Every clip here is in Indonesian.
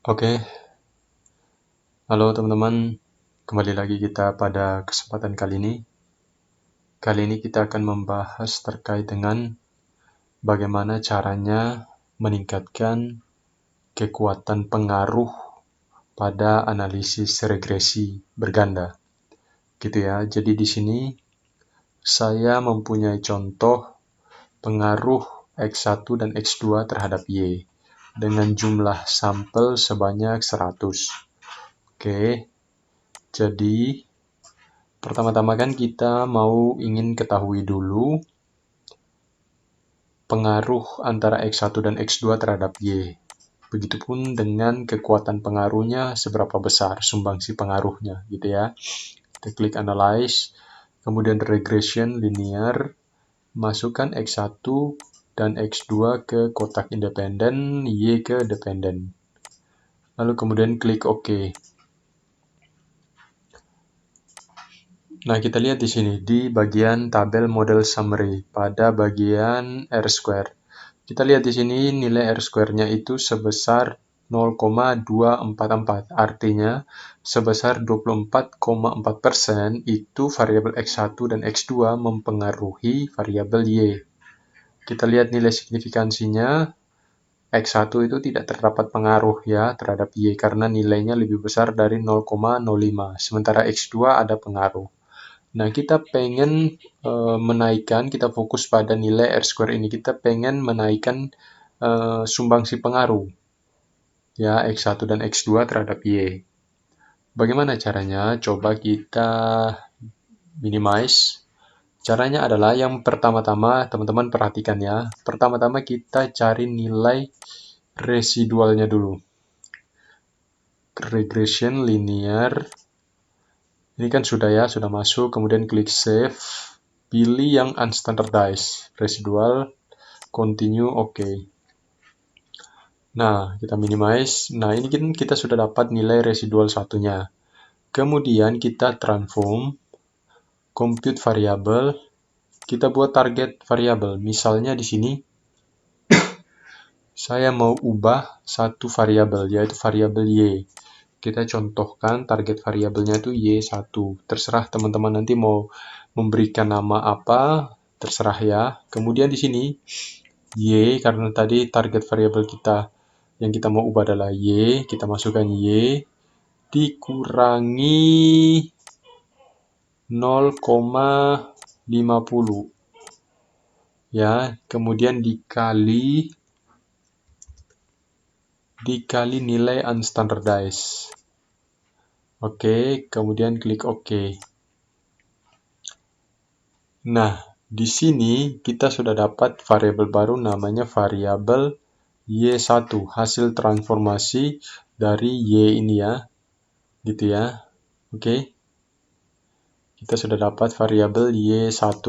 Oke, halo teman-teman. Kembali lagi kita pada kesempatan kali ini. Kali ini kita akan membahas terkait dengan bagaimana caranya meningkatkan kekuatan pengaruh pada analisis regresi berganda. Gitu ya. Jadi di sini saya mempunyai contoh pengaruh X1 dan X2 terhadap Y dengan jumlah sampel sebanyak 100. Oke. Jadi pertama-tama kan kita ingin ketahui dulu pengaruh antara X1 dan X2 terhadap Y. Begitupun dengan kekuatan pengaruhnya seberapa besar sumbangsi pengaruhnya gitu ya. Kita klik analyze, kemudian regression linear, masukkan X1 dan X2 ke kotak independen, Y ke dependen. Lalu kemudian klik OK. Nah, kita lihat di sini di bagian tabel model summary pada bagian R-square. Kita lihat di sini nilai R-square-nya itu sebesar 0,244. Artinya sebesar 24,4% itu variabel X1 dan X2 mempengaruhi variabel Y. Kita lihat nilai signifikansinya. X1 itu tidak terdapat pengaruh ya terhadap Y karena nilainya lebih besar dari 0,05. Sementara X2 ada pengaruh. Nah, kita pengen menaikkan, kita fokus pada nilai R-square ini. Kita pengen menaikkan sumbangsi pengaruh ya X1 dan X2 terhadap Y. Bagaimana caranya? Coba kita minimize. Caranya adalah yang pertama-tama, teman-teman perhatikan ya. Pertama-tama kita cari nilai residualnya dulu. Regression linear. Ini kan sudah ya, sudah masuk. Kemudian klik save. Pilih yang unstandardized. Residual. Continue, OK. Nah, kita minimize. Nah, ini kan kita sudah dapat nilai residual satunya. Kemudian kita transform. Compute variable. Kita buat target variable. Misalnya di sini, saya mau ubah satu variabel, yaitu variabel Y. Kita contohkan target variabelnya itu Y1. Terserah teman-teman nanti mau memberikan nama apa, terserah ya. Kemudian di sini, Y, karena tadi target variabel kita yang kita mau ubah adalah Y, kita masukkan Y, dikurangi 0,50. Ya, kemudian dikali nilai unstandardized. Oke, kemudian klik OK. Nah, di sini kita sudah dapat variabel baru namanya variabel Y1, hasil transformasi dari Y ini ya. Gitu ya. Oke. Kita sudah dapat variabel Y1.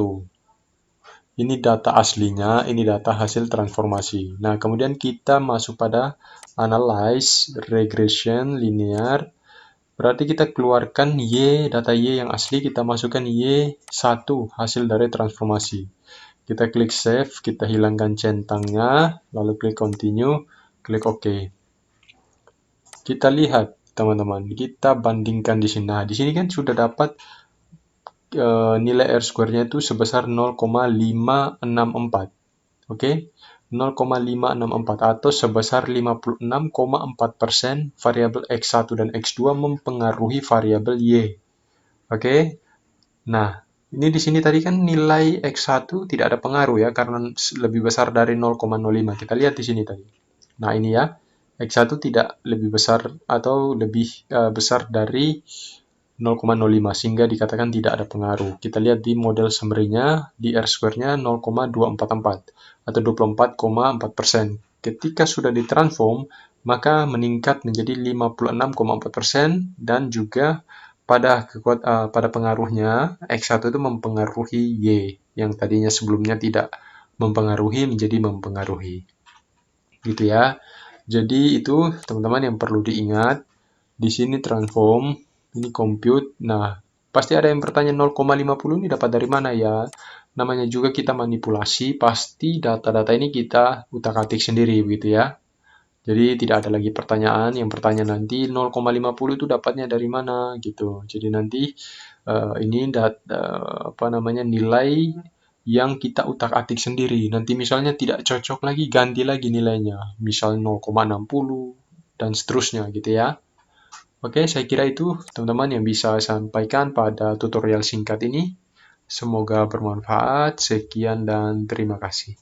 Ini data aslinya, ini data hasil transformasi. Nah, kemudian kita masuk pada analyze, regression, linear. Berarti kita keluarkan Y, data Y yang asli, kita masukkan Y1, hasil dari transformasi. Kita klik save, kita hilangkan centangnya, lalu klik continue, klik OK. Kita lihat, teman-teman, kita bandingkan di sini. Nah, di sini kan sudah dapat nilai R-square-nya itu sebesar 0,564. Oke, 0,564 atau sebesar 56,4% variabel X1 dan X2 mempengaruhi variabel Y. Oke. Nah, ini di sini tadi kan nilai X1 tidak ada pengaruh ya karena lebih besar dari 0,05. Kita lihat di sini tadi. Nah, ini ya. X1 tidak lebih besar atau lebih besar dari 0,05 sehingga dikatakan tidak ada pengaruh. Kita lihat di model summary-nya, di R-square-nya 0,244 atau 24,4%. Ketika sudah ditransform, maka meningkat menjadi 56,4% dan juga pada pengaruhnya X1 itu mempengaruhi Y yang tadinya sebelumnya tidak mempengaruhi menjadi mempengaruhi. Gitu ya. Jadi itu teman-teman yang perlu diingat. Di sini transform, ini compute. Nah, pasti ada yang bertanya 0,50 ini dapat dari mana ya? Namanya juga kita manipulasi, pasti data-data ini kita utak-atik sendiri begitu ya. Jadi tidak ada lagi pertanyaan, yang bertanya nanti 0,50 itu dapatnya dari mana gitu. Jadi nanti ini nilai yang kita utak-atik sendiri. Nanti misalnya tidak cocok lagi, ganti lagi nilainya. Misal 0,60 dan seterusnya gitu ya. Oke, saya kira itu teman-teman yang bisa saya sampaikan pada tutorial singkat ini. Semoga bermanfaat. Sekian dan terima kasih.